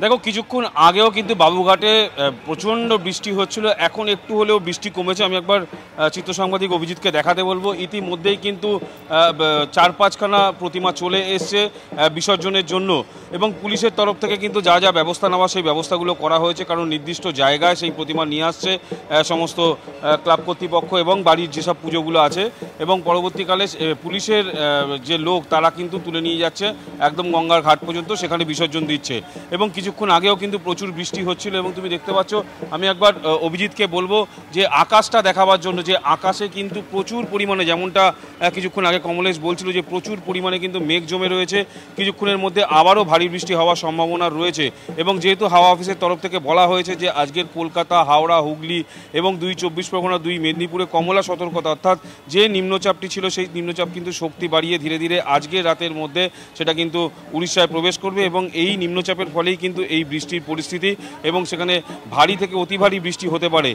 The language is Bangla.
দেখো কিছুক্ষণ আগেও কিন্তু বাবুঘাটে প্রচণ্ড বৃষ্টি হচ্ছিল, এখন একটু হলেও বৃষ্টি কমেছে। আমি একবার চিত্র সাংবাদিক অভিজিৎকে দেখাতে বলবো। ইতিমধ্যেই কিন্তু 4-5খানা প্রতিমা চলে এসছে বিসর্জনের জন্য, এবং পুলিশের তরফ থেকে কিন্তু যা যা ব্যবস্থা নেওয়া সেই ব্যবস্থাগুলো করা হয়েছে, কারণ নির্দিষ্ট জায়গায় সেই প্রতিমা নিয়ে আসছে সমস্ত ক্লাব কর্তৃপক্ষ এবং বাড়ির যেসব পুজোগুলো আছে, এবং পরবর্তীকালে পুলিশের যে লোক তারা কিন্তু তুলে নিয়ে যাচ্ছে একদম গঙ্গার ঘাট পর্যন্ত, সেখানে বিসর্জন দিচ্ছে। এবং কিছুক্ষণ আগেও কিন্তু প্রচুর বৃষ্টি হচ্ছিল, এবং তুমি দেখতে পাচ্ছ। আমি একবার অভিজিৎকে বলবো যে আকাশটা দেখাবার জন্য, যে আকাশে কিন্তু প্রচুর পরিমাণে, যেমনটা কিছুক্ষণ আগে কমলেশ বলছিল যে প্রচুর পরিমাণে কিন্তু মেঘ জমে রয়েছে। কিছুক্ষণের মধ্যে আবারও ভারী বৃষ্টি হওয়ার সম্ভাবনা রয়েছে, এবং যেহেতু হাওয়া অফিসের তরফ থেকে বলা হয়েছে যে আজকের কলকাতা, হাওড়া, হুগলি এবং 2 চব্বিশ পরগনা, 2 মেদিনীপুরে কমলা সতর্কতা, অর্থাৎ যে নিম্নচাপটি ছিল সেই নিম্নচাপ কিন্তু শক্তি বাড়িয়ে ধীরে ধীরে আজকের রাতের মধ্যে সেটা কিন্তু উড়িষ্যায় প্রবেশ করবে, এবং এই নিম্নচাপের ফলেই কিন্তু এই বৃষ্টির পরিস্থিতি, এবং সেখানে ভারী থেকে অতি ভারী বৃষ্টি হতে পারে।